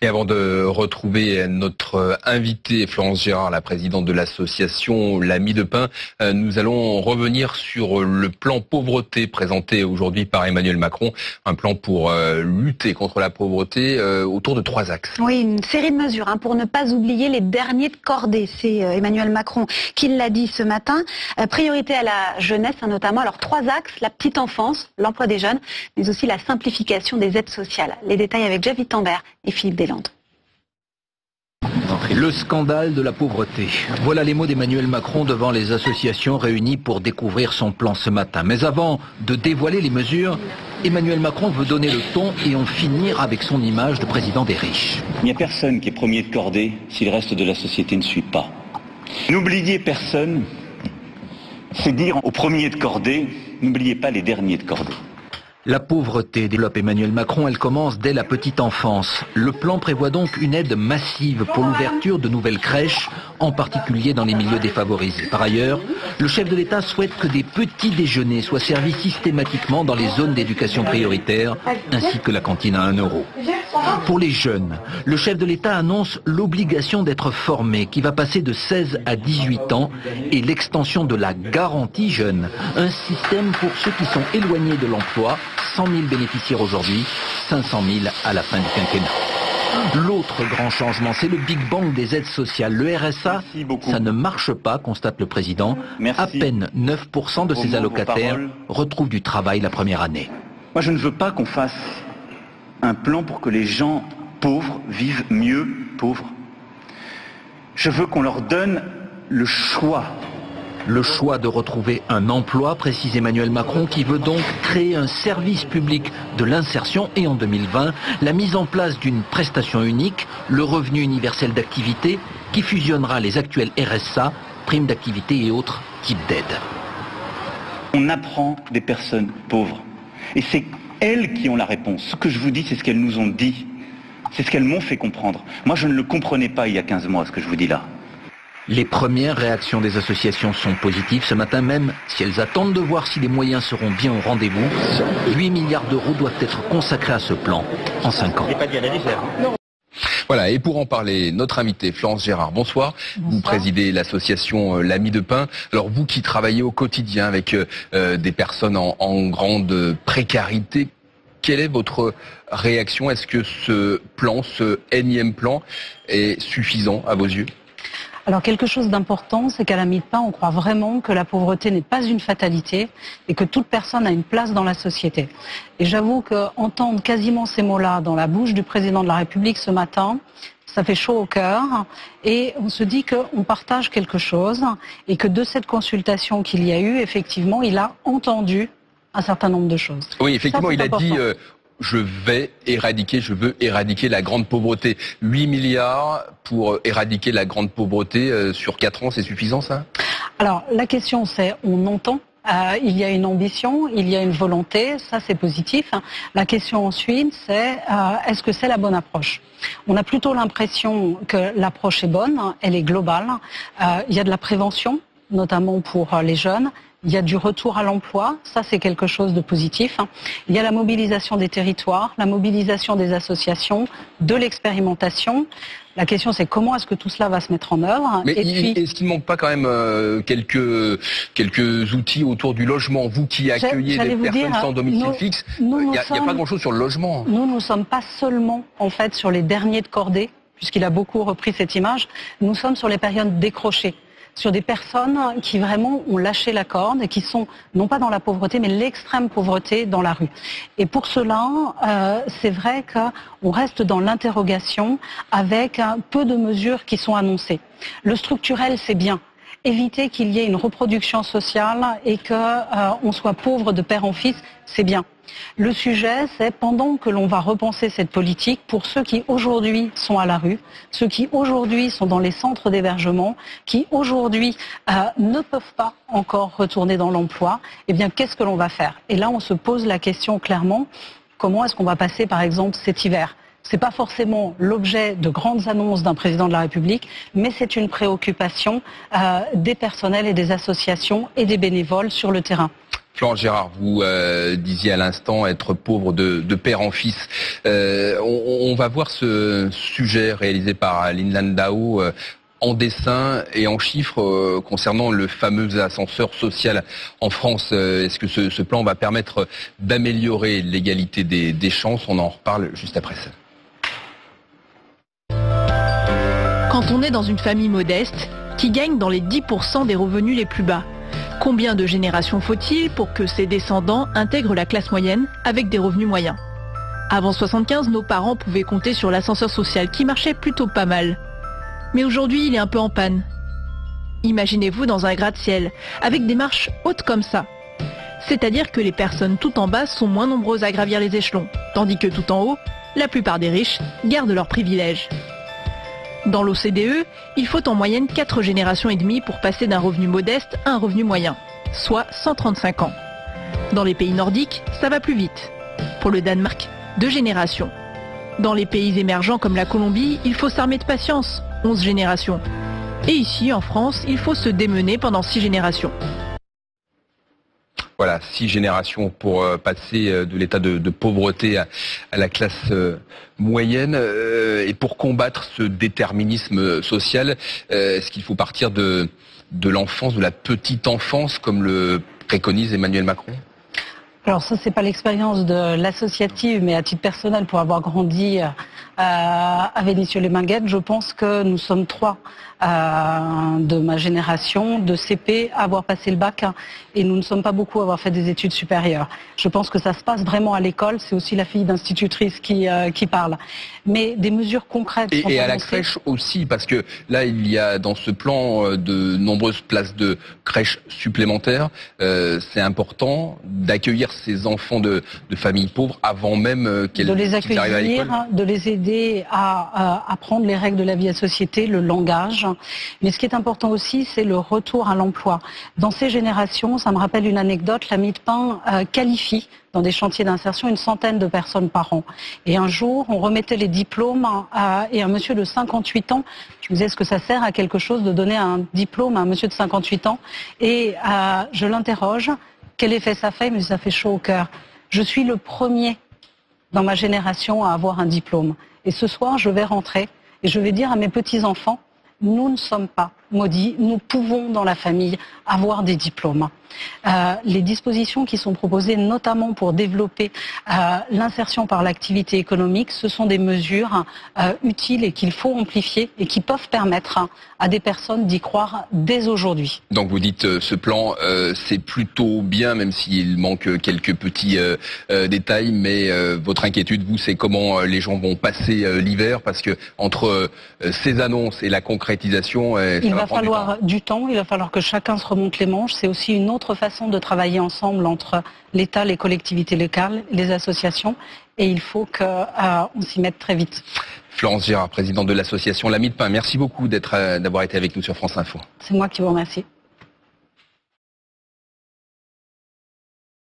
Et avant de retrouver notre invitée Florence Gérard, la présidente de l'association L'Ami de Pin, nous allons revenir sur le plan pauvreté présenté aujourd'hui par Emmanuel Macron. Un plan pour lutter contre la pauvreté autour de 3 axes. Oui, une série de mesures pour ne pas oublier les derniers de cordée. C'est Emmanuel Macron qui l'a dit ce matin. Priorité à la jeunesse notamment. Alors 3 axes, la petite enfance, l'emploi des jeunes, mais aussi la simplification des aides sociales. Les détails avec Jeff Wittenberg et Philippe Deslandes. Le scandale de la pauvreté. Voilà les mots d'Emmanuel Macron devant les associations réunies pour découvrir son plan ce matin. Mais avant de dévoiler les mesures, Emmanuel Macron veut donner le ton et en finir avec son image de président des riches. Il n'y a personne qui est premier de cordée si le reste de la société ne suit pas. N'oubliez personne, c'est dire aux premiers de cordée, n'oubliez pas les derniers de cordée. La pauvreté, développe Emmanuel Macron, elle commence dès la petite enfance. Le plan prévoit donc une aide massive pour l'ouverture de nouvelles crèches, en particulier dans les milieux défavorisés. Par ailleurs, le chef de l'État souhaite que des petits déjeuners soient servis systématiquement dans les zones d'éducation prioritaire, ainsi que la cantine à 1 €. Pour les jeunes, le chef de l'État annonce l'obligation d'être formé, qui va passer de 16 à 18 ans, et l'extension de la garantie jeune, un système pour ceux qui sont éloignés de l'emploi. 100 000 bénéficiaires aujourd'hui, 500 000 à la fin du quinquennat. L'autre grand changement, c'est le Big Bang des aides sociales. Le RSA, ça ne marche pas, constate le président. À peine 9% de ses allocataires retrouvent du travail la première année. Moi, je ne veux pas qu'on fasse un plan pour que les gens pauvres vivent mieux pauvres. Je veux qu'on leur donne le choix. Le choix de retrouver un emploi, précise Emmanuel Macron, qui veut donc créer un service public de l'insertion et en 2020, la mise en place d'une prestation unique, le revenu universel d'activité, qui fusionnera les actuels RSA, primes d'activité et autres types d'aides. On apprend des personnes pauvres. Et c'est elles qui ont la réponse. Ce que je vous dis, c'est ce qu'elles nous ont dit. C'est ce qu'elles m'ont fait comprendre. Moi, je ne le comprenais pas il y a 15 mois, ce que je vous dis là. Les premières réactions des associations sont positives ce matin, même si elles attendent de voir si les moyens seront bien au rendez-vous. 8 milliards d'euros doivent être consacrés à ce plan en 5 ans. Voilà, et pour en parler, notre invitée Florence Gérard, bonsoir. Vous présidez l'association L'Ami de Pin. Alors vous qui travaillez au quotidien avec des personnes en grande précarité, quelle est votre réaction? Est-ce que ce plan, ce énième plan, est suffisant à vos yeux? Alors quelque chose d'important, c'est qu'à l'Ami de Pin, on croit vraiment que la pauvreté n'est pas une fatalité et que toute personne a une place dans la société. Et j'avoue qu'entendre quasiment ces mots-là dans la bouche du président de la République ce matin, ça fait chaud au cœur et on se dit qu'on partage quelque chose et que de cette consultation qu'il y a eu, effectivement, il a entendu un certain nombre de choses. Oui, effectivement, il a dit... je veux éradiquer la grande pauvreté. 8 milliards pour éradiquer la grande pauvreté sur 4 ans, c'est suffisant ça? Alors la question c'est, on entend, il y a une ambition, il y a une volonté, ça c'est positif. La question ensuite c'est, est-ce que c'est la bonne approche? On a plutôt l'impression que l'approche est bonne, elle est globale. Il y a de la prévention, notamment pour les jeunes. Il y a du retour à l'emploi, ça c'est quelque chose de positif. Il y a la mobilisation des territoires, la mobilisation des associations, de l'expérimentation. La question c'est comment est-ce que tout cela va se mettre en œuvre. Mais est-ce qu'il ne manque pas quand même quelques outils autour du logement? Vous qui accueillez des personnes sans domicile fixe, il n'y a pas grand-chose sur le logement. Nous ne sommes pas seulement en fait sur les derniers de cordée, puisqu'il a beaucoup repris cette image, nous sommes sur les périodes décrochées. Sur des personnes qui vraiment ont lâché la corde et qui sont non pas dans la pauvreté mais l'extrême pauvreté dans la rue. Et pour cela, c'est vrai qu'on reste dans l'interrogation avec peu de mesures qui sont annoncées. Le structurel, c'est bien. Éviter qu'il y ait une reproduction sociale et qu'on soit pauvre de père en fils, c'est bien. Le sujet, c'est pendant que l'on va repenser cette politique, pour ceux qui aujourd'hui sont à la rue, ceux qui aujourd'hui sont dans les centres d'hébergement, qui aujourd'hui ne peuvent pas encore retourner dans l'emploi, eh bien qu'est-ce que l'on va faire? Et là, on se pose la question clairement, comment est-ce qu'on va passer par exemple cet hiver? C'est pas forcément l'objet de grandes annonces d'un président de la République, mais c'est une préoccupation des personnels et des associations et des bénévoles sur le terrain. Florence Gérard, vous disiez à l'instant être pauvre de père en fils. On va voir ce sujet réalisé par Lynn Landau en dessin et en chiffres concernant le fameux ascenseur social en France. Est-ce que ce plan va permettre d'améliorer l'égalité des chances? On en reparle juste après ça. Quand on est dans une famille modeste, qui gagne dans les 10% des revenus les plus bas, combien de générations faut-il pour que ses descendants intègrent la classe moyenne avec des revenus moyens? Avant 75, nos parents pouvaient compter sur l'ascenseur social qui marchait plutôt pas mal. Mais aujourd'hui, il est un peu en panne. Imaginez-vous dans un gratte-ciel, avec des marches hautes comme ça. C'est-à-dire que les personnes tout en bas sont moins nombreuses à gravir les échelons, tandis que tout en haut, la plupart des riches gardent leurs privilèges. Dans l'OCDE, il faut en moyenne 4 générations et demie pour passer d'un revenu modeste à un revenu moyen, soit 135 ans. Dans les pays nordiques, ça va plus vite. Pour le Danemark, 2 générations. Dans les pays émergents comme la Colombie, il faut s'armer de patience, 11 générations. Et ici, en France, il faut se démener pendant 6 générations. Voilà, 6 générations pour passer de l'état de pauvreté à la classe moyenne. Et pour combattre ce déterminisme social, est-ce qu'il faut partir de l'enfance, de la petite enfance, comme le préconise Emmanuel Macron ? Alors ça, c'est pas l'expérience de l'associative, mais à titre personnel, pour avoir grandi à Vénissieux-les-Minguettes, je pense que nous sommes 3 de ma génération, de CP, à avoir passé le bac, et nous ne sommes pas beaucoup à avoir fait des études supérieures. Je pense que ça se passe vraiment à l'école, c'est aussi la fille d'institutrice qui parle. Mais des mesures concrètes sont et à la crèche aussi, parce que là, il y a dans ce plan de nombreuses places de crèche supplémentaires. C'est important d'accueillir ces enfants de familles pauvres avant même qu'ils arrivent à l'école. De les aider à apprendre les règles de la vie à société, le langage. Mais ce qui est important aussi, c'est le retour à l'emploi. Dans ces générations, ça me rappelle une anecdote, la Mie de Pain qualifie dans des chantiers d'insertion une centaine de personnes par an. Et un jour, on remettait les diplômes et un monsieur de 58 ans, je me disais, est-ce que ça sert à quelque chose de donner un diplôme à un monsieur de 58 ans? Et je l'interroge, quel effet ça fait? Mais ça fait chaud au cœur. Je suis le premier dans ma génération à avoir un diplôme. Et ce soir, je vais rentrer et je vais dire à mes petits-enfants, nous ne sommes pas maudits, nous pouvons dans la famille avoir des diplômes. Les dispositions qui sont proposées notamment pour développer l'insertion par l'activité économique, ce sont des mesures utiles et qu'il faut amplifier et qui peuvent permettre à des personnes d'y croire dès aujourd'hui. Donc vous dites ce plan c'est plutôt bien, même s'il manque quelques petits détails, mais votre inquiétude, vous, c'est comment les gens vont passer l'hiver, parce que entre ces annonces et la concrétisation, il va falloir du temps, il va falloir que chacun se remonte les manches. C'est aussi une autre façon de travailler ensemble entre l'État, les collectivités locales, les associations, et il faut qu'on s'y mette très vite. Florence Gérard, présidente de l'association La Mie de Pain, merci beaucoup d'avoir été avec nous sur France Info. C'est moi qui vous remercie.